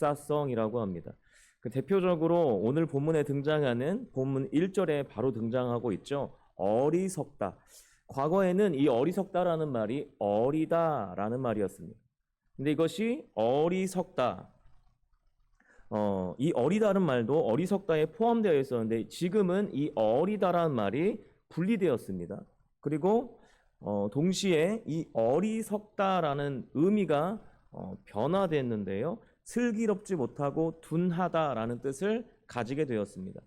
역사성이라고 합니다. 대표적으로 오늘 본문에 등장하는 본문 1절에 바로 등장하고 있죠. 어리석다. 과거에는 이 어리석다라는 말이 어리다라는 말이었습니다. 근데 이것이 어리석다. 이 어리다는 말도 어리석다에 포함되어 있었는데 지금은 이 어리다라는 말이 분리되었습니다. 그리고 동시에 이 어리석다라는 의미가 변화됐는데요. 슬기롭지 못하고 둔하다라는 뜻을 가지게 되었습니다.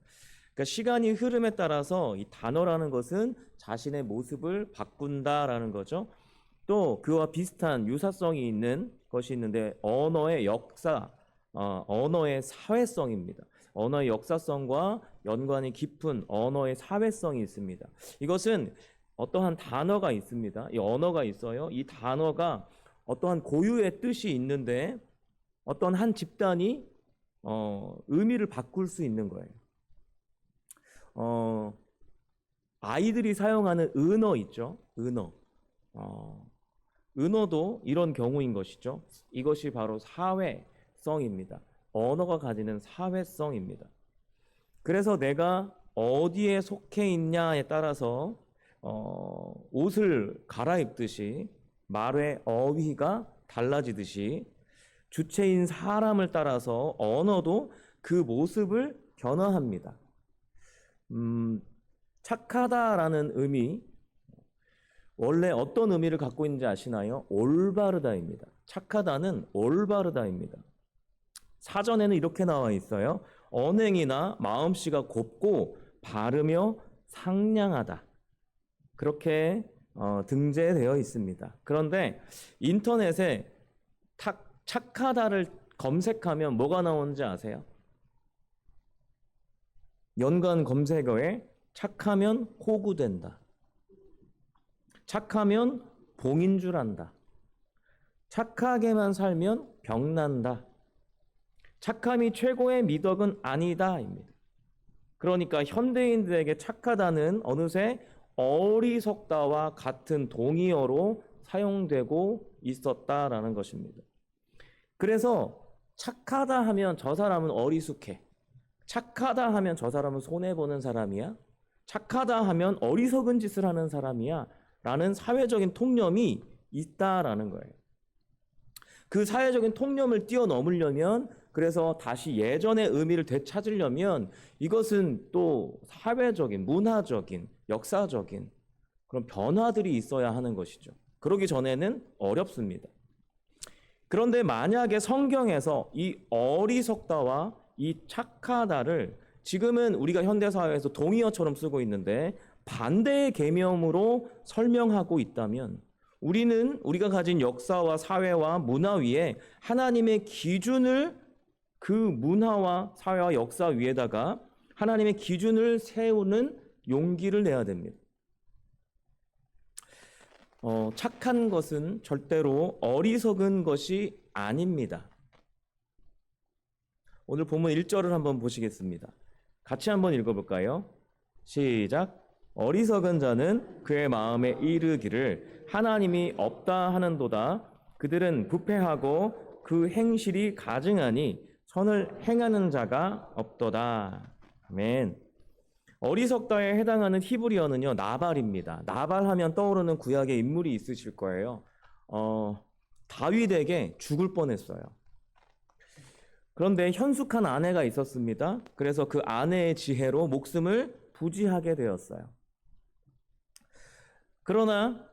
그러니까 시간이 흐름에 따라서 이 단어라는 것은 자신의 모습을 바꾼다라는 거죠. 또 그와 비슷한 유사성이 있는 것이 있는데 언어의 역사, 언어의 사회성입니다. 언어의 역사성과 연관이 깊은 언어의 사회성이 있습니다. 이것은 어떠한 단어가 있습니다. 이 언어가 있어요. 이 단어가 어떠한 고유의 뜻이 있는데 어떤 한 집단이 의미를 바꿀 수 있는 거예요. 아이들이 사용하는 은어 있죠? 은어. 은어도 이런 경우인 것이죠. 이것이 바로 사회성입니다. 언어가 가지는 사회성입니다. 그래서 내가 어디에 속해 있냐에 따라서 옷을 갈아입듯이 말의 어휘가 달라지듯이 주체인 사람을 따라서 언어도 그 모습을 변화합니다. 착하다라는 의미, 원래 어떤 의미를 갖고 있는지 아시나요? 올바르다입니다. 착하다는 올바르다입니다. 사전에는 이렇게 나와 있어요. 언행이나 마음씨가 곱고 바르며 상냥하다. 그렇게 등재되어 있습니다. 그런데 인터넷에 착하다를 검색하면 뭐가 나오는지 아세요? 연관 검색어에 착하면 호구된다. 착하면 봉인 줄 안다. 착하게만 살면 병난다. 착함이 최고의 미덕은 아니다입니다. 그러니까 현대인들에게 착하다는 어느새 어리석다와 같은 동의어로 사용되고 있었다라는 것입니다. 그래서 착하다 하면 저 사람은 어리숙해. 착하다 하면 저 사람은 손해보는 사람이야. 착하다 하면 어리석은 짓을 하는 사람이야. 라는 사회적인 통념이 있다라는 거예요. 그 사회적인 통념을 뛰어넘으려면, 그래서 다시 예전의 의미를 되찾으려면 이것은 또 사회적인, 문화적인, 역사적인 그런 변화들이 있어야 하는 것이죠. 그러기 전에는 어렵습니다. 그런데 만약에 성경에서 이 어리석다와 이 착하다를 지금은 우리가 현대사회에서 동의어처럼 쓰고 있는데 반대의 개념으로 설명하고 있다면 우리가 가진 역사와 사회와 문화 위에 하나님의 기준을 그 문화와 사회와 역사 위에다가 하나님의 기준을 세우는 용기를 내야 됩니다. 착한 것은 절대로 어리석은 것이 아닙니다. 오늘 본문 1절을 한번 보시겠습니다. 같이 한번 읽어볼까요? 시작. 어리석은 자는 그의 마음에 이르기를 하나님이 없다 하는도다. 그들은 부패하고 그 행실이 가증하니 선을 행하는 자가 없도다. 아멘. 어리석다에 해당하는 히브리어는요, 나발입니다. 나발하면 떠오르는 구약의 인물이 있으실 거예요. 다윗에게 죽을 뻔했어요. 그런데 현숙한 아내가 있었습니다. 그래서 그 아내의 지혜로 목숨을 부지하게 되었어요. 그러나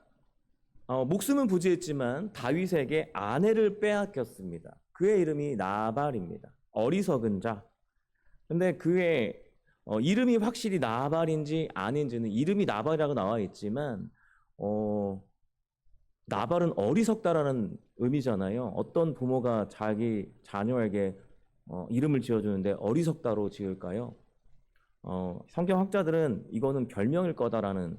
목숨은 부지했지만 다윗에게 아내를 빼앗겼습니다. 그의 이름이 나발입니다. 어리석은 자. 근데 그의 이름이 확실히 나발인지 아닌지는 이름이 나발이라고 나와 있지만 나발은 어리석다라는 의미잖아요. 어떤 부모가 자기 자녀에게 이름을 지어주는데 어리석다로 지을까요? 성경학자들은 이거는 별명일 거다라는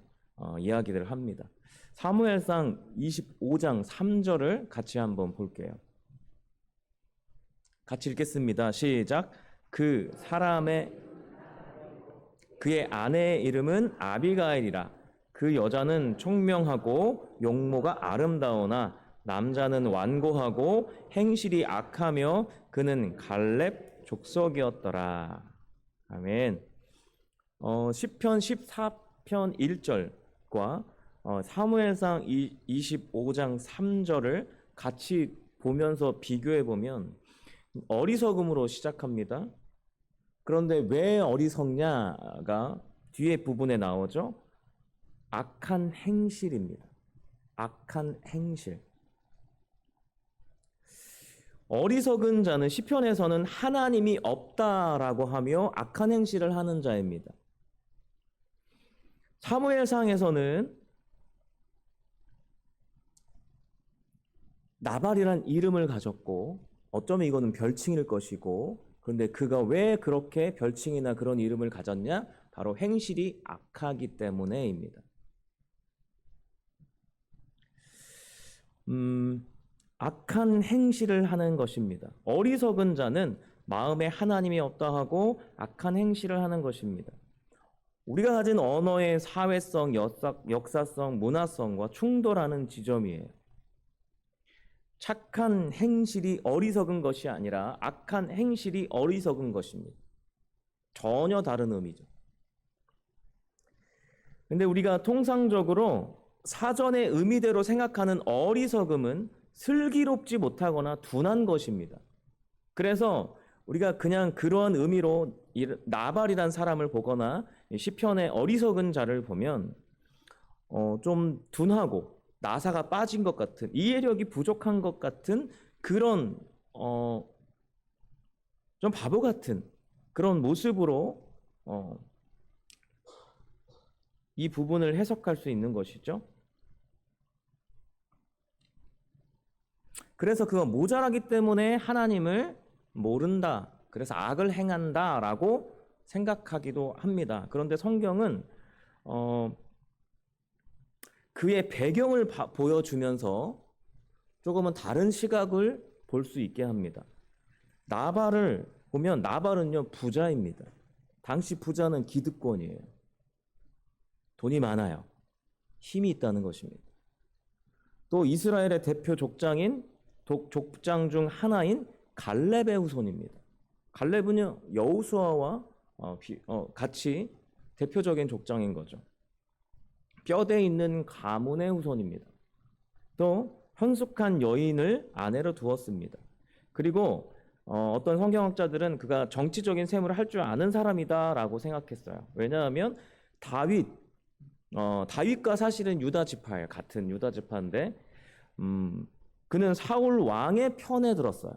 이야기들을 합니다. 사무엘상 25장 3절을 같이 한번 볼게요. 같이 읽겠습니다. 시작. 그의 아내의 이름은 아비가일이라. 그 여자는 총명하고 용모가 아름다우나 남자는 완고하고 행실이 악하며 그는 갈렙 족속이었더라. 아멘. 시편 14편 1절과 사무엘상 25장 3절을 같이 보면서 비교해 보면 어리석음으로 시작합니다. 그런데 왜 어리석냐가 뒤에 부분에 나오죠. 악한 행실입니다. 악한 행실. 어리석은 자는 시편에서는 하나님이 없다라고 하며 악한 행실을 하는 자입니다. 사무엘상에서는 나발이란 이름을 가졌고 어쩌면 이거는 별칭일 것이고, 그런데 그가 왜 그렇게 별칭이나 그런 이름을 가졌냐? 바로 행실이 악하기 때문에입니다. 악한 행실을 하는 것입니다. 어리석은 자는 마음에 하나님이 없다 하고 악한 행실을 하는 것입니다. 우리가 가진 언어의 사회성, 역사성, 문화성과 충돌하는 지점이에요. 착한 행실이 어리석은 것이 아니라 악한 행실이 어리석은 것입니다. 전혀 다른 의미죠. 근데 우리가 통상적으로 사전의 의미대로 생각하는 어리석음은 슬기롭지 못하거나 둔한 것입니다. 그래서 우리가 그냥 그러한 의미로 나발이란 사람을 보거나 시편의 어리석은 자를 보면 좀 둔하고 나사가 빠진 것 같은, 이해력이 부족한 것 같은 그런 좀 바보 같은 그런 모습으로 이 부분을 해석할 수 있는 것이죠. 그래서 그가 모자라기 때문에 하나님을 모른다, 그래서 악을 행한다라고 생각하기도 합니다. 그런데 성경은 그의 배경을 보여주면서 조금은 다른 시각을 볼 수 있게 합니다. 나발을 보면 나발은요 부자입니다. 당시 부자는 기득권이에요. 돈이 많아요. 힘이 있다는 것입니다. 또 이스라엘의 대표 족장인 족장 중 하나인 갈렙의 후손입니다. 갈렙은요 여호수아와 같이 대표적인 족장인 거죠. 뼈대 있는 가문의 후손입니다. 또 현숙한 여인을 아내로 두었습니다. 그리고 어떤 성경학자들은 그가 정치적인 셈을 할 줄 아는 사람이다라고 생각했어요. 왜냐하면 다윗과 사실은 유다 지파예요. 같은 유다 지파인데 그는 사울 왕의 편에 들었어요.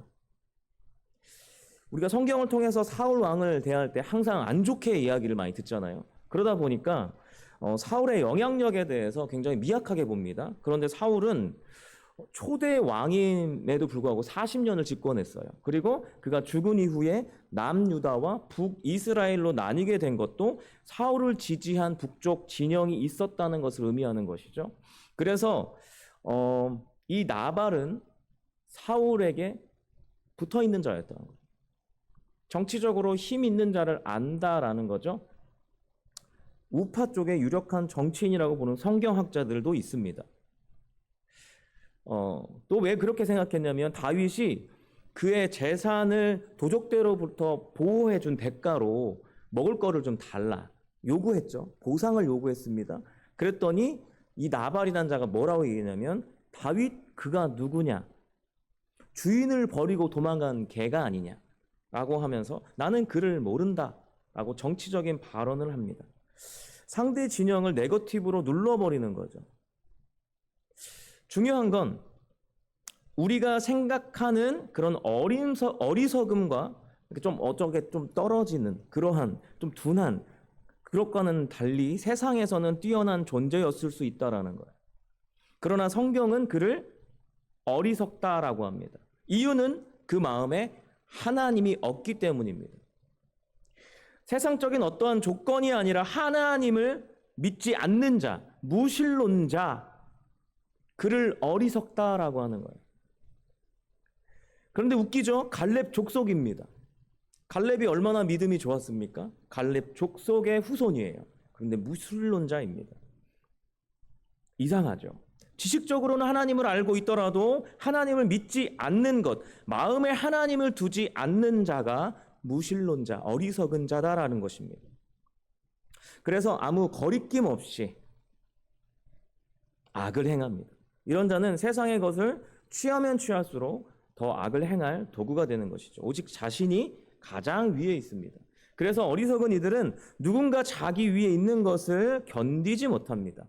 우리가 성경을 통해서 사울 왕을 대할 때 항상 안 좋게 이야기를 많이 듣잖아요. 그러다 보니까 사울의 영향력에 대해서 굉장히 미약하게 봅니다. 그런데 사울은 초대 왕임에도 불구하고 40년을 집권했어요. 그리고 그가 죽은 이후에 남유다와 북이스라엘로 나뉘게 된 것도 사울을 지지한 북쪽 진영이 있었다는 것을 의미하는 것이죠. 그래서 이 나발은 사울에게 붙어있는 자였다는 거죠. 정치적으로 힘 있는 자를 안다라는 거죠. 우파 쪽에 유력한 정치인이라고 보는 성경학자들도 있습니다. 또 왜 그렇게 생각했냐면 다윗이 그의 재산을 도적대로부터 보호해준 대가로 먹을 거를 좀 달라 요구했죠. 보상을 요구했습니다. 그랬더니 이 나발이라는 자가 뭐라고 얘기했냐면 다윗 그가 누구냐? 주인을 버리고 도망간 개가 아니냐? 라고 하면서 나는 그를 모른다 라고 정치적인 발언을 합니다. 상대 진영을 네거티브로 눌러버리는 거죠. 중요한 건 우리가 생각하는 그런 어리석음과 좀 어쩌게 좀 떨어지는 그러한 좀 둔한 그것과는 달리 세상에서는 뛰어난 존재였을 수 있다라는 거예요. 그러나 성경은 그를 어리석다라고 합니다. 이유는 그 마음에 하나님이 없기 때문입니다. 세상적인 어떠한 조건이 아니라 하나님을 믿지 않는 자, 무신론자, 그를 어리석다라고 하는 거예요. 그런데 웃기죠? 갈렙 족속입니다. 갈렙이 얼마나 믿음이 좋았습니까? 갈렙 족속의 후손이에요. 그런데 무신론자입니다. 이상하죠? 지식적으로는 하나님을 알고 있더라도 하나님을 믿지 않는 것, 마음에 하나님을 두지 않는 자가 무신론자, 어리석은 자다라는 것입니다. 그래서 아무 거리낌 없이 악을 행합니다. 이런 자는 세상의 것을 취하면 취할수록 더 악을 행할 도구가 되는 것이죠. 오직 자신이 가장 위에 있습니다. 그래서 어리석은 이들은 누군가 자기 위에 있는 것을 견디지 못합니다.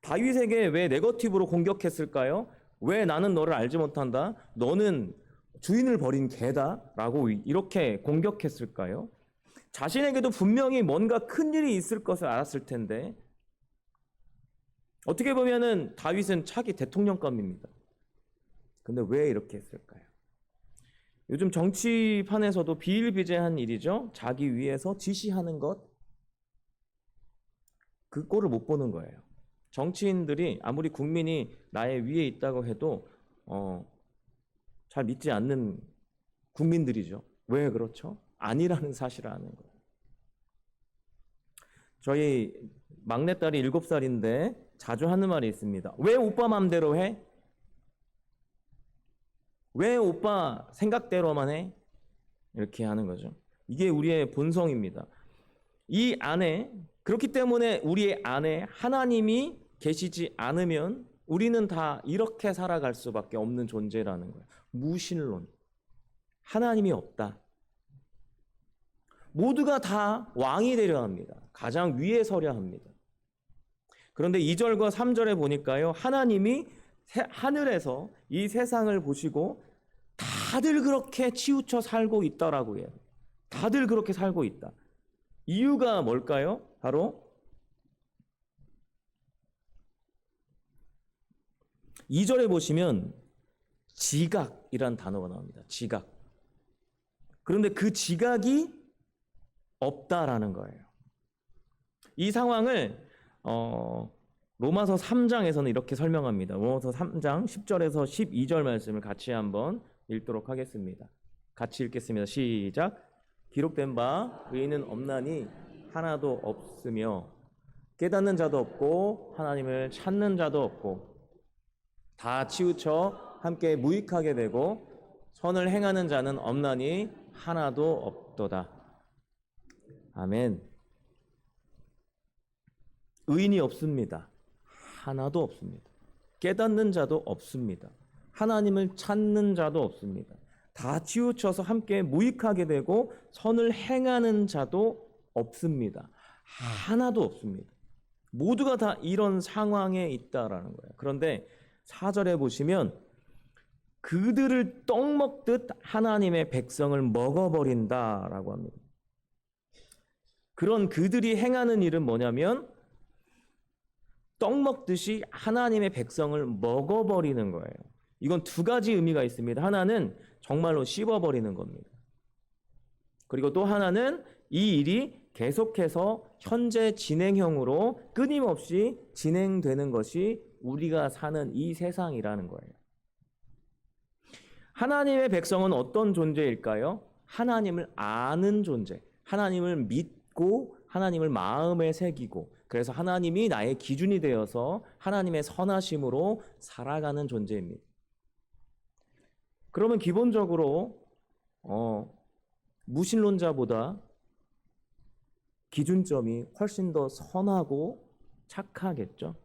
다윗에게 왜 네거티브로 공격했을까요? 왜 나는 너를 알지 못한다? 너는 주인을 버린 개다? 라고 이렇게 공격했을까요? 자신에게도 분명히 뭔가 큰 일이 있을 것을 알았을 텐데 어떻게 보면은 다윗은 차기 대통령감입니다. 근데 왜 이렇게 했을까요? 요즘 정치판에서도 비일비재한 일이죠. 자기 위에서 지시하는 것, 그 꼴을 못 보는 거예요. 정치인들이 아무리 국민이 나의 위에 있다고 해도 잘 믿지 않는 국민들이죠. 왜 그렇죠? 아니라는 사실을 아는 거예요. 저희 막내딸이 7살인데 자주 하는 말이 있습니다. 왜 오빠 맘대로 해? 왜 오빠 생각대로만 해? 이렇게 하는 거죠. 이게 우리의 본성입니다. 이 안에, 그렇기 때문에 우리의 안에 하나님이 계시지 않으면 우리는 다 이렇게 살아갈 수밖에 없는 존재라는 거예요. 무신론. 하나님이 없다. 모두가 다 왕이 되려 합니다. 가장 위에 서려 합니다. 그런데 2절과 3절에 보니까요. 하나님이 하늘에서 이 세상을 보시고 다들 그렇게 치우쳐 살고 있다라고 해요. 다들 그렇게 살고 있다. 이유가 뭘까요? 바로 2절에 보시면 지각이란 단어가 나옵니다. 지각. 그런데 그 지각이 없다라는 거예요. 이 상황을 로마서 3장에서는 이렇게 설명합니다. 로마서 3장 10절에서 12절 말씀을 같이 한번 읽도록 하겠습니다. 같이 읽겠습니다. 시작. 기록된 바 의인은 없나니 하나도 없으며 깨닫는 자도 없고 하나님을 찾는 자도 없고 다 치우쳐 함께 무익하게 되고 선을 행하는 자는 없나니 하나도 없도다. 아멘. 의인이 없습니다. 하나도 없습니다. 깨닫는 자도 없습니다. 하나님을 찾는 자도 없습니다. 다 치우쳐서 함께 무익하게 되고 선을 행하는 자도 없습니다. 하나도 없습니다. 모두가 다 이런 상황에 있다라는 거예요. 그런데 4절에 보시면 그들을 떡 먹듯 하나님의 백성을 먹어버린다라고 합니다. 그런 그들이 행하는 일은 뭐냐면 떡 먹듯이 하나님의 백성을 먹어버리는 거예요. 이건 두 가지 의미가 있습니다. 하나는 정말로 씹어버리는 겁니다. 그리고 또 하나는 이 일이 계속해서 현재 진행형으로 끊임없이 진행되는 것이 우리가 사는 이 세상이라는 거예요. 하나님의 백성은 어떤 존재일까요? 하나님을 아는 존재, 하나님을 믿고 하나님을 마음에 새기고 그래서 하나님이 나의 기준이 되어서 하나님의 선하심으로 살아가는 존재입니다. 그러면 기본적으로 무신론자보다 기준점이 훨씬 더 선하고 착하겠죠.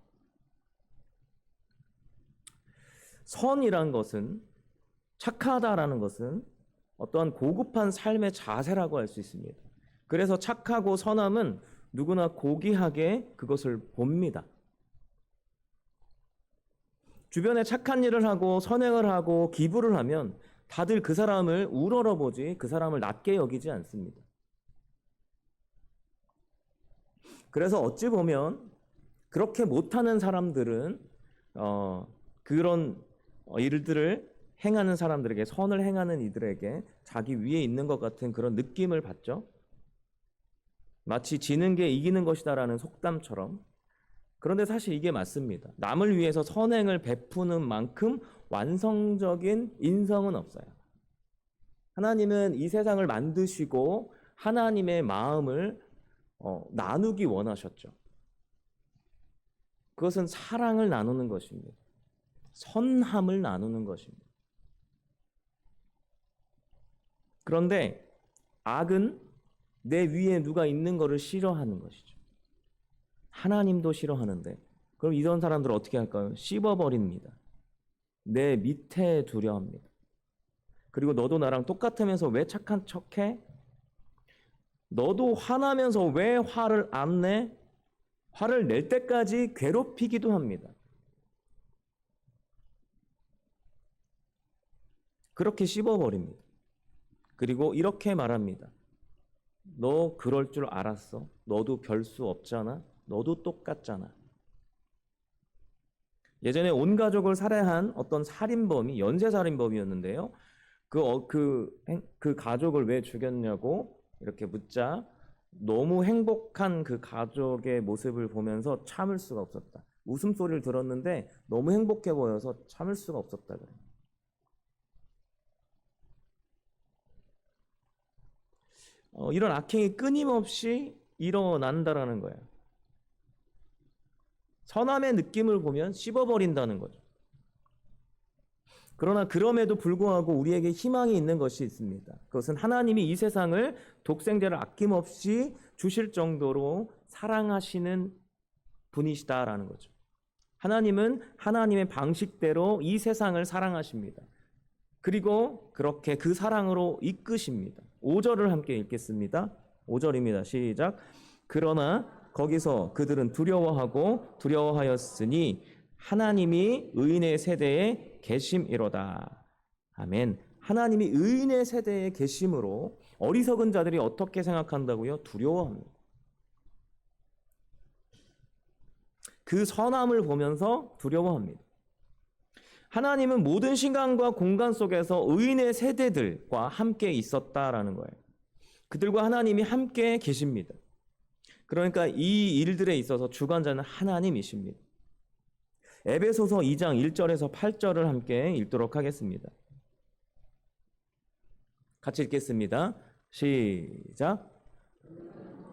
선이란 것은 착하다라는 것은 어떠한 고급한 삶의 자세라고 할 수 있습니다. 그래서 착하고 선함은 누구나 고귀하게 그것을 봅니다. 주변에 착한 일을 하고 선행을 하고 기부를 하면 다들 그 사람을 우러러보지 그 사람을 낮게 여기지 않습니다. 그래서 어찌 보면 그렇게 못하는 사람들은 그런 일들을 행하는 사람들에게 선을 행하는 이들에게 자기 위에 있는 것 같은 그런 느낌을 받죠. 마치 지는 게 이기는 것이다라는 속담처럼. 그런데 사실 이게 맞습니다. 남을 위해서 선행을 베푸는 만큼 완성적인 인성은 없어요. 하나님은 이 세상을 만드시고 하나님의 마음을 나누기 원하셨죠. 그것은 사랑을 나누는 것입니다. 선함을 나누는 것입니다. 그런데 악은 내 위에 누가 있는 것을 싫어하는 것이죠. 하나님도 싫어하는데 그럼 이런 사람들은 어떻게 할까요? 씹어버립니다. 내 밑에 두려 합니다. 그리고 너도 나랑 똑같으면서 왜 착한 척해? 너도 화나면서 왜 화를 안 내? 화를 낼 때까지 괴롭히기도 합니다. 그렇게 씹어버립니다. 그리고 이렇게 말합니다. 너 그럴 줄 알았어? 너도 별 수 없잖아? 너도 똑같잖아. 예전에 온 가족을 살해한 어떤 살인범이 연쇄살인범이었는데요. 그 가족을 왜 죽였냐고 이렇게 묻자 너무 행복한 그 가족의 모습을 보면서 참을 수가 없었다. 웃음소리를 들었는데 너무 행복해 보여서 참을 수가 없었다 그래요. 이런 악행이 끊임없이 일어난다라는 거예요. 선함의 느낌을 보면 씹어버린다는 거죠. 그러나 그럼에도 불구하고 우리에게 희망이 있는 것이 있습니다. 그것은 하나님이 이 세상을 독생자를 아낌없이 주실 정도로 사랑하시는 분이시다라는 거죠. 하나님은 하나님의 방식대로 이 세상을 사랑하십니다. 그리고 그렇게 그 사랑으로 이끄십니다. 5절을 함께 읽겠습니다. 5절입니다. 시작. 그러나 거기서 그들은 두려워하였으니 하나님이 의인의 세대에 계심이로다. 아멘. 하나님이 의인의 세대에 계심으로 어리석은 자들이 어떻게 생각한다고요? 두려워합니다. 그 선함을 보면서 두려워합니다. 하나님은 모든 시간과 공간 속에서 의인의 세대들과 함께 있었다라는 거예요. 그들과 하나님이 함께 계십니다. 그러니까 이 일들에 있어서 주관자는 하나님이십니다. 에베소서 2장 1절에서 8절을 함께 읽도록 하겠습니다. 같이 읽겠습니다. 시작.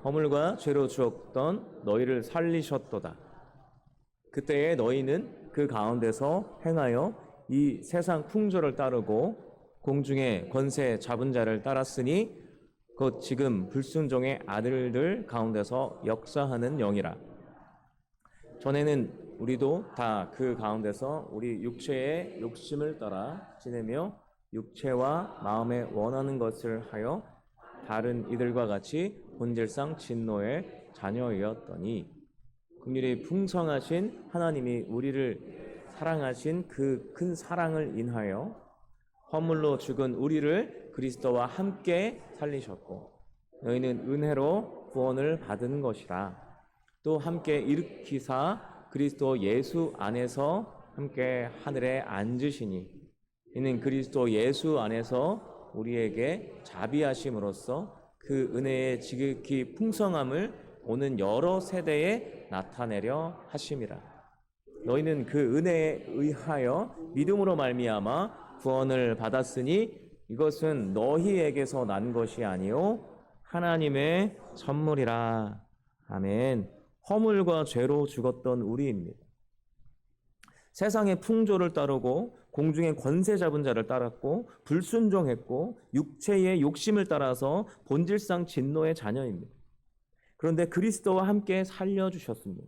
허물과 죄로 죽었던 너희를 살리셨도다. 그때에 너희는 그 가운데서 행하여 이 세상 풍조를 따르고 공중의 권세 잡은 자를 따랐으니 곧 지금 불순종의 아들들 가운데서 역사하는 영이라. 전에는 우리도 다 그 가운데서 우리 육체의 욕심을 따라 지내며 육체와 마음에 원하는 것을 하여 다른 이들과 같이 본질상 진노의 자녀이었더니 긍휼이 풍성하신 하나님이 우리를 사랑하신 그 큰 사랑을 인하여 허물로 죽은 우리를 그리스도와 함께 살리셨고 너희는 은혜로 구원을 받은 것이라. 또 함께 일으키사 그리스도 예수 안에서 함께 하늘에 앉으시니 이는 그리스도 예수 안에서 우리에게 자비하심으로써 그 은혜의 지극히 풍성함을 오는 여러 세대에 나타내려 하심이라. 너희는 그 은혜에 의하여 믿음으로 말미암아 구원을 받았으니 이것은 너희에게서 난 것이 아니요 하나님의 선물이라. 아멘. 허물과 죄로 죽었던 우리입니다. 세상의 풍조를 따르고 공중의 권세 잡은 자를 따랐고 불순종했고 육체의 욕심을 따라서 본질상 진노의 자녀입니다. 그런데 그리스도와 함께 살려주셨습니다.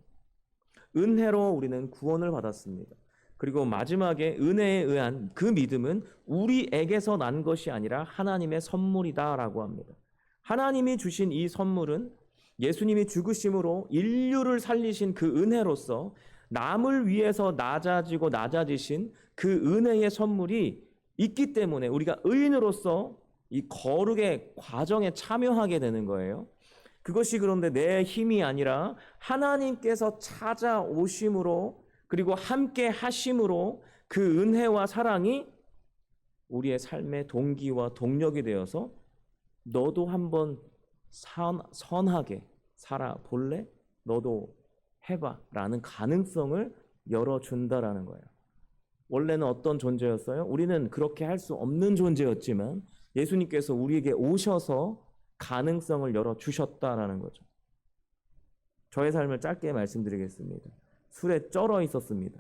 은혜로 우리는 구원을 받았습니다. 그리고 마지막에 은혜에 의한 그 믿음은 우리에게서 난 것이 아니라 하나님의 선물이다라고 합니다. 하나님이 주신 이 선물은 예수님이 죽으심으로 인류를 살리신 그 은혜로서 남을 위해서 낮아지신 그 은혜의 선물이 있기 때문에 우리가 의인으로서 이 거룩의 과정에 참여하게 되는 거예요. 그것이 그런데 내 힘이 아니라 하나님께서 찾아오심으로 그리고 함께 하심으로 그 은혜와 사랑이 우리의 삶의 동기와 동력이 되어서 너도 한번 선하게 살아볼래? 너도 해봐 라는 가능성을 열어준다라는 거예요. 원래는 어떤 존재였어요? 우리는 그렇게 할 수 없는 존재였지만 예수님께서 우리에게 오셔서 가능성을 열어주셨다라는 거죠. 저의 삶을 짧게 말씀드리겠습니다. 술에 쩔어 있었습니다.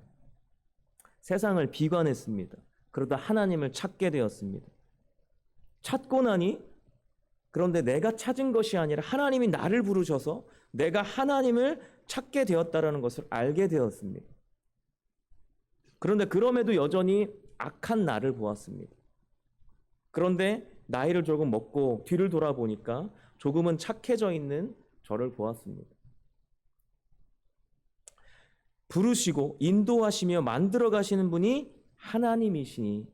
세상을 비관했습니다. 그러다 하나님을 찾게 되었습니다. 찾고 나니 그런데 내가 찾은 것이 아니라 하나님이 나를 부르셔서 내가 하나님을 찾게 되었다라는 것을 알게 되었습니다. 그런데 그럼에도 여전히 악한 나를 보았습니다. 그런데 나이를 조금 먹고 뒤를 돌아보니까 조금은 착해져 있는 저를 보았습니다. 부르시고 인도하시며 만들어 가시는 분이 하나님이시니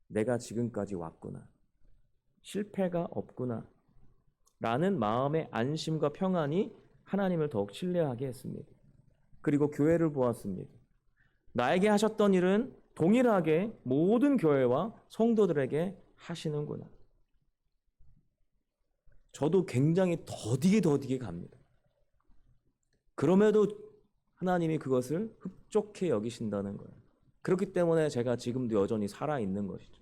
내가 지금까지 왔구나. 실패가 없구나. 라는 마음의 안심과 평안이 하나님을 더욱 신뢰하게 했습니다. 그리고 교회를 보았습니다. 나에게 하셨던 일은 동일하게 모든 교회와 성도들에게 하시는구나. 저도 굉장히 더디게 갑니다. 그럼에도 하나님이 그것을 흡족해 여기신다는 거예요. 그렇기 때문에 제가 지금도 여전히 살아있는 것이죠.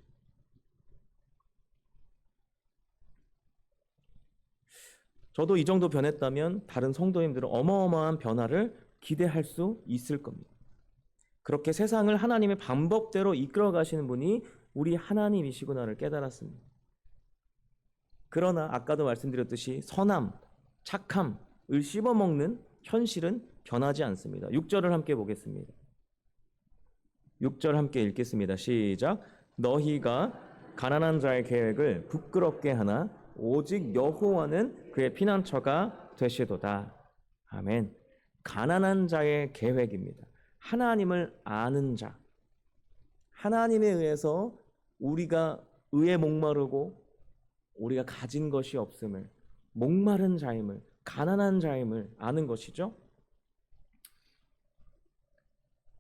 저도 이 정도 변했다면 다른 성도님들은 어마어마한 변화를 기대할 수 있을 겁니다. 그렇게 세상을 하나님의 방법대로 이끌어 가시는 분이 우리 하나님이시구나를 깨달았습니다. 그러나 아까도 말씀드렸듯이 선함, 착함을 씹어먹는 현실은 변하지 않습니다. 6절을 함께 보겠습니다. 6절 함께 읽겠습니다. 시작. 너희가 가난한 자의 계획을 부끄럽게 하나 오직 여호와는 그의 피난처가 되시도다. 아멘. 가난한 자의 계획입니다. 하나님을 아는 자. 하나님에 의해서 우리가 의에 목마르고 우리가 가진 것이 없음을, 목마른 자임을, 가난한 자임을 아는 것이죠.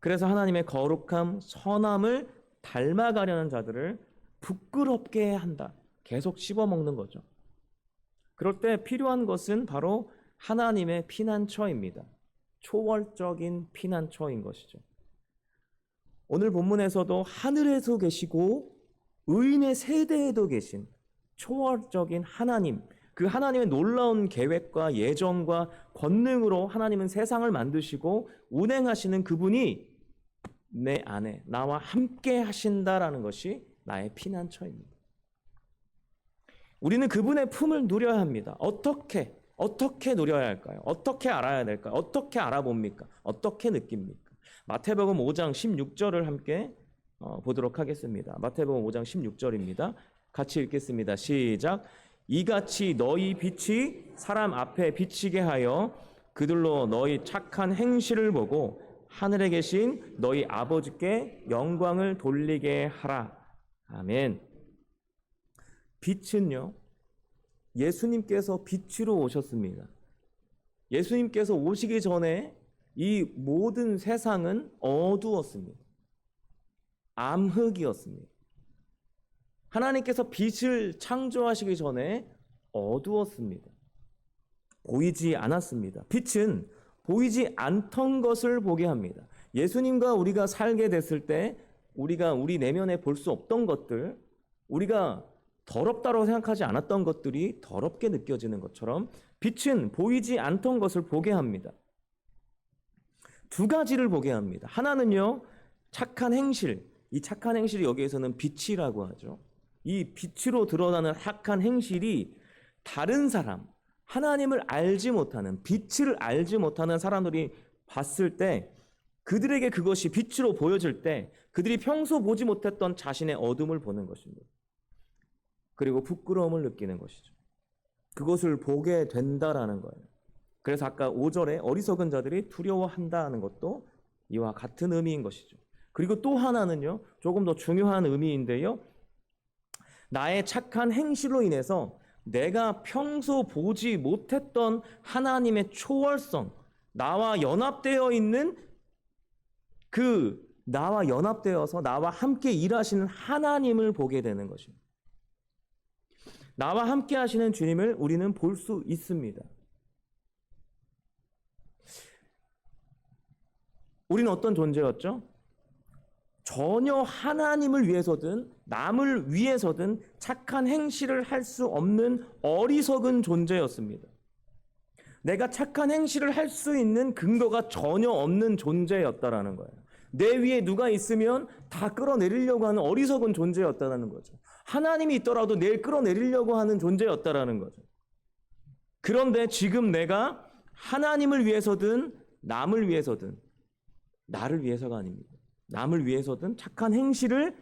그래서 하나님의 거룩함, 선함을 닮아가려는 자들을 부끄럽게 한다. 계속 씹어먹는 거죠. 그럴 때 필요한 것은 바로 하나님의 피난처입니다. 초월적인 피난처인 것이죠. 오늘 본문에서도 하늘에서 계시고 의인의 세대에도 계신 초월적인 하나님, 그 하나님의 놀라운 계획과 예정과 권능으로 하나님은 세상을 만드시고 운행하시는 그분이 내 안에 나와 함께 하신다라는 것이 나의 피난처입니다. 우리는 그분의 품을 누려야 합니다. 어떻게 누려야 할까요? 어떻게 알아야 될까요? 어떻게 알아봅니까? 어떻게 느낍니까? 마태복음 5장 16절을 함께 보도록 하겠습니다. 마태복음 5장 16절입니다. 같이 읽겠습니다. 시작. 이같이 너희 빛이 사람 앞에 비치게 하여 그들로 너희 착한 행실을 보고 하늘에 계신 너희 아버지께 영광을 돌리게 하라. 아멘. 빛은요, 예수님께서 빛으로 오셨습니다. 예수님께서 오시기 전에 이 모든 세상은 어두웠습니다. 암흑이었습니다. 하나님께서 빛을 창조하시기 전에 어두웠습니다. 보이지 않았습니다. 빛은 보이지 않던 것을 보게 합니다. 예수님과 우리가 살게 됐을 때 우리가 우리 내면에 볼 수 없던 것들, 우리가 더럽다고 생각하지 않았던 것들이 더럽게 느껴지는 것처럼 빛은 보이지 않던 것을 보게 합니다. 두 가지를 보게 합니다. 하나는요, 착한 행실. 이 착한 행실이 여기에서는 빛이라고 하죠. 이 빛으로 드러나는 착한 행실이 다른 사람, 하나님을 알지 못하는, 빛을 알지 못하는 사람들이 봤을 때 그들에게 그것이 빛으로 보여질 때 그들이 평소 보지 못했던 자신의 어둠을 보는 것입니다. 그리고 부끄러움을 느끼는 것이죠. 그것을 보게 된다라는 거예요. 그래서 아까 5절에 어리석은 자들이 두려워한다는 것도 이와 같은 의미인 것이죠. 그리고 또 하나는요, 조금 더 중요한 의미인데요, 나의 착한 행실로 인해서 내가 평소 보지 못했던 하나님의 초월성, 나와 연합되어 있는 나와 연합되어서 나와 함께 일하시는 하나님을 보게 되는 것입니다. 나와 함께 하시는 주님을 우리는 볼 수 있습니다. 우리는 어떤 존재였죠? 전혀 하나님을 위해서든 남을 위해서든 착한 행실을 할 수 없는 어리석은 존재였습니다. 내가 착한 행실을 할 수 있는 근거가 전혀 없는 존재였다라는 거예요. 내 위에 누가 있으면 다 끌어내리려고 하는 어리석은 존재였다는 거죠. 하나님이 있더라도 내일 끌어내리려고 하는 존재였다는 거죠. 그런데 지금 내가 하나님을 위해서든 남을 위해서든, 나를 위해서가 아닙니다. 남을 위해서든 착한 행실을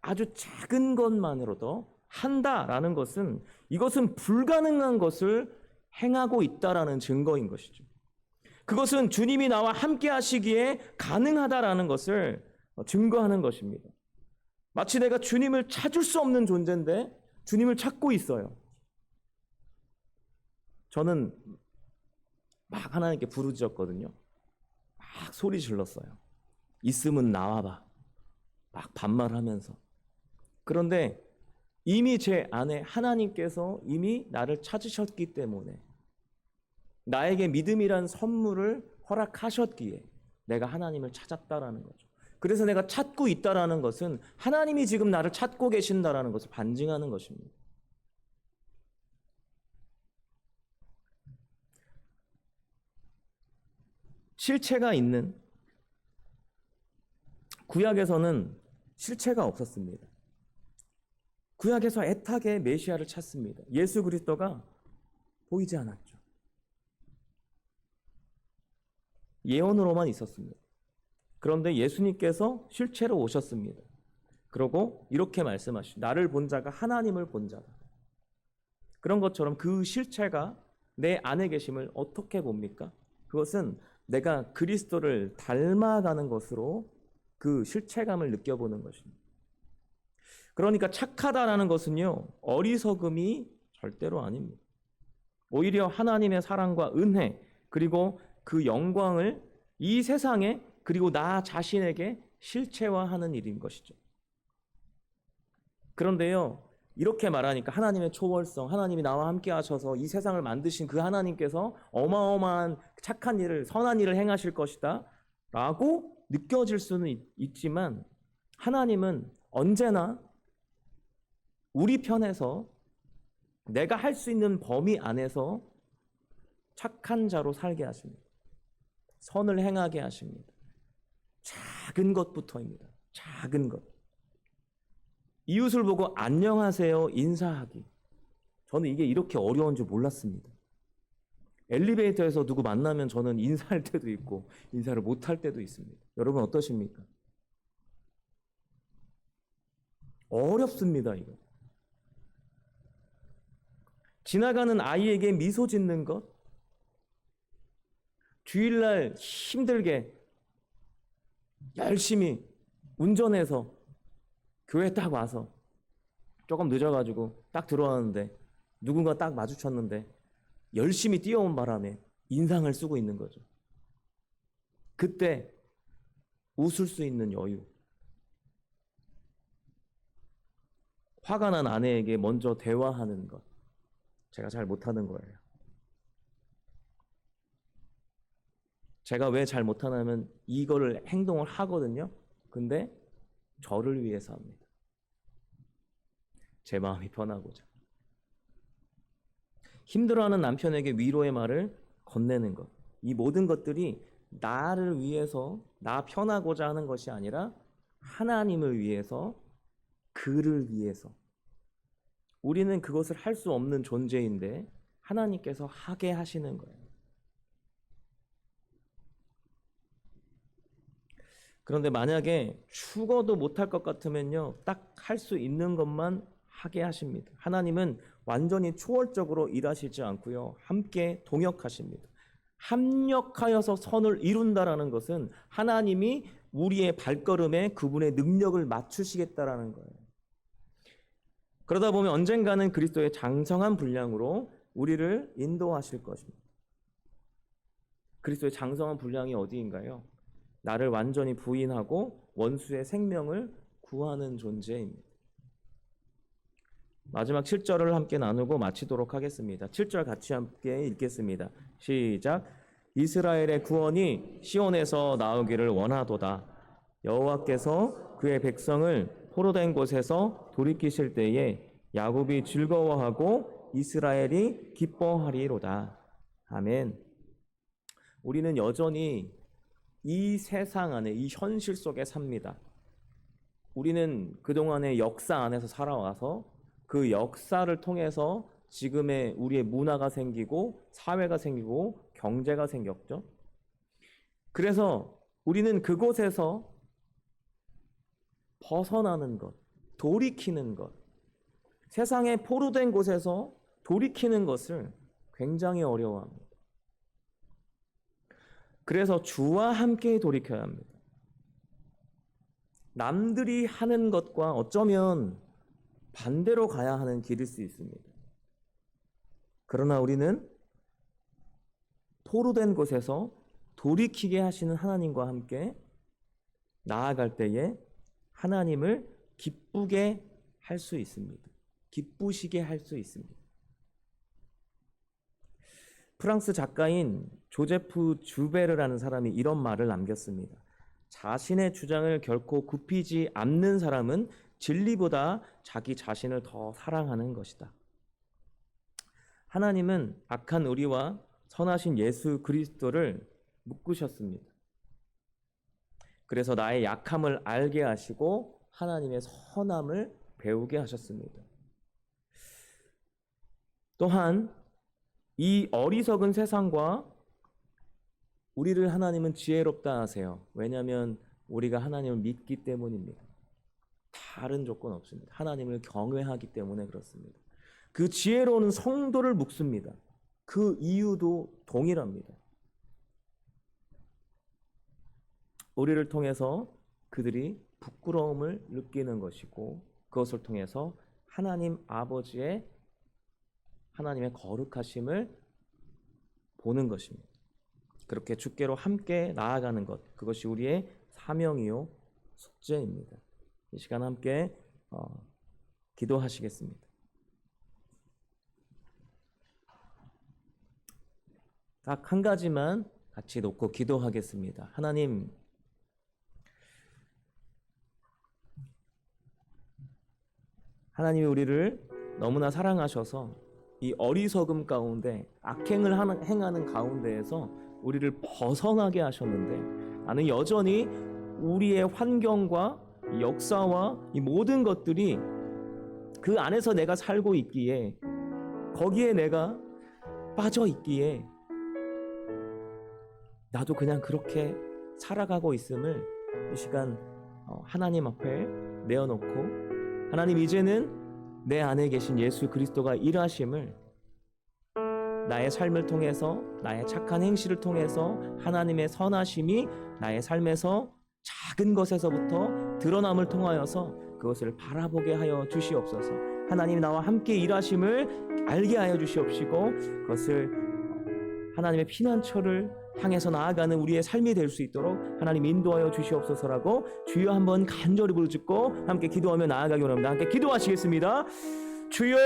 아주 작은 것만으로도 한다라는 것은, 이것은 불가능한 것을 행하고 있다라는 증거인 것이죠. 그것은 주님이 나와 함께 하시기에 가능하다라는 것을 증거하는 것입니다. 마치 내가 주님을 찾을 수 없는 존재인데 주님을 찾고 있어요. 저는 막 하나님께 부르짖었거든요. 막 소리 질렀어요. 있으면 나와봐. 막 반말하면서. 그런데 이미 제 안에 하나님께서 이미 나를 찾으셨기 때문에, 나에게 믿음이란 선물을 허락하셨기에 내가 하나님을 찾았다라는 거죠. 그래서 내가 찾고 있다라는 것은 하나님이 지금 나를 찾고 계신다라는 것을 반증하는 것입니다. 실체가 있는, 구약에서는 실체가 없었습니다. 구약에서 애타게 메시아를 찾습니다. 예수 그리스도가 보이지 않았죠. 예언으로만 있었습니다. 그런데 예수님께서 실체로 오셨습니다. 그리고 이렇게 말씀하시죠. 나를 본 자가 하나님을 본 자다. 그런 것처럼 그 실체가 내 안에 계심을 어떻게 봅니까? 그것은 내가 그리스도를 닮아가는 것으로 그 실체감을 느껴보는 것입니다. 그러니까 착하다라는 것은요, 어리석음이 절대로 아닙니다. 오히려 하나님의 사랑과 은혜, 그리고 그 영광을 이 세상에, 그리고 나 자신에게 실체화하는 일인 것이죠. 그런데요, 이렇게 말하니까 하나님의 초월성, 하나님이 나와 함께 하셔서 이 세상을 만드신 그 하나님께서 어마어마한 착한 일을, 선한 일을 행하실 것이다 라고 느껴질 수는 있지만, 하나님은 언제나 우리 편에서 내가 할 수 있는 범위 안에서 착한 자로 살게 하십니다. 선을 행하게 하십니다. 작은 것부터입니다. 작은 것. 이웃을 보고 안녕하세요 인사하기. 저는 이게 이렇게 어려운 줄 몰랐습니다. 엘리베이터에서 누구 만나면 저는 인사할 때도 있고 인사를 못할 때도 있습니다. 여러분 어떠십니까? 어렵습니다, 이거. 지나가는 아이에게 미소 짓는 것, 주일날 힘들게 열심히 운전해서 교회 딱 와서 조금 늦어가지고 딱 들어왔는데 누군가 딱 마주쳤는데 열심히 뛰어온 바람에 인상을 쓰고 있는 거죠. 그때 웃을 수 있는 여유. 화가 난 아내에게 먼저 대화하는 것. 제가 잘 못하는 거예요. 제가 왜 잘 못하냐면 이거를 행동을 하거든요. 근데 저를 위해서 합니다. 제 마음이 편하고자. 힘들어하는 남편에게 위로의 말을 건네는 것. 이 모든 것들이 나를 위해서, 나 편하고자 하는 것이 아니라 하나님을 위해서, 그를 위해서. 우리는 그것을 할 수 없는 존재인데 하나님께서 하게 하시는 거예요. 그런데 만약에 죽어도 못할 것 같으면요, 딱 할 수 있는 것만 하게 하십니다. 하나님은 완전히 초월적으로 일하시지 않고요, 함께 동역하십니다. 합력하여서 선을 이룬다라는 것은 하나님이 우리의 발걸음에 그분의 능력을 맞추시겠다라는 거예요. 그러다 보면 언젠가는 그리스도의 장성한 분량으로 우리를 인도하실 것입니다. 그리스도의 장성한 분량이 어디인가요? 나를 완전히 부인하고 원수의 생명을 구하는 존재입니다. 마지막 7절을 함께 나누고 마치도록 하겠습니다. 7절 같이 함께 읽겠습니다. 시작. 이스라엘의 구원이 시온에서 나오기를 원하도다. 여호와께서 그의 백성을 포로된 곳에서 돌이키실 때에 야곱이 즐거워하고 이스라엘이 기뻐하리로다. 아멘. 우리는 여전히 이 세상 안에, 이 현실 속에 삽니다. 우리는 그동안의 역사 안에서 살아와서 그 역사를 통해서 지금의 우리의 문화가 생기고 사회가 생기고 경제가 생겼죠. 그래서 우리는 그곳에서 벗어나는 것, 돌이키는 것, 세상에 포로된 곳에서 돌이키는 것을 굉장히 어려워합니다. 그래서 주와 함께 돌이켜야 합니다. 남들이 하는 것과 어쩌면 반대로 가야 하는 길일 수 있습니다. 그러나 우리는 포로된 곳에서 돌이키게 하시는 하나님과 함께 나아갈 때에 하나님을 기쁘게 할 수 있습니다. 기쁘시게 할 수 있습니다. 프랑스 작가인 조제프 주베르라는 사람이 이런 말을 남겼습니다. 자신의 주장을 결코 굽히지 않는 사람은 진리보다 자기 자신을 더 사랑하는 것이다. 하나님은 악한 우리와 선하신 예수 그리스도를 묶으셨습니다. 그래서 나의 약함을 알게 하시고 하나님의 선함을 배우게 하셨습니다. 또한 이 어리석은 세상과 우리를 하나님은 지혜롭다 하세요. 왜냐하면 우리가 하나님을 믿기 때문입니다. 다른 조건 없습니다. 하나님을 경외하기 때문에 그렇습니다. 그 지혜로운 성도를 묶습니다. 그 이유도 동일합니다. 우리를 통해서 그들이 부끄러움을 느끼는 것이고 그것을 통해서 하나님 아버지의 하나님의 거룩하심을 보는 것입니다. 그렇게 주께로 함께 나아가는 것, 그것이 우리의 사명이요 숙제입니다. 이 시간 함께 기도하시겠습니다. 딱 한 가지만 같이 놓고 기도하겠습니다. 하나님이 우리를 너무나 사랑하셔서 이 어리석음 가운데 악행을 행하는 가운데에서 우리를 벗어나게 하셨는데 나는 여전히 우리의 환경과 역사와 이 모든 것들이 그 안에서 내가 살고 있기에 거기에 내가 빠져 있기에 나도 그냥 그렇게 살아가고 있음을 이 시간 하나님 앞에 내어놓고 하나님 이제는 내 안에 계신 예수 그리스도가 일하심을 나의 삶을 통해서 나의 착한 행실을 통해서 하나님의 선하심이 나의 삶에서 작은 것에서부터 드러남을 통하여서 그것을 바라보게 하여 주시옵소서. 하나님이 나와 함께 일하심을 알게 하여 주시옵시고 그것을 하나님의 피난처를 향해서 나아가는 우리의 삶이 될 수 있도록 하나님 인도하여 주시옵소서라고 주여 한번 간절히 부르짖고 함께 기도하며 나아가기 원합니다. 함께 기도하시겠습니다. 주여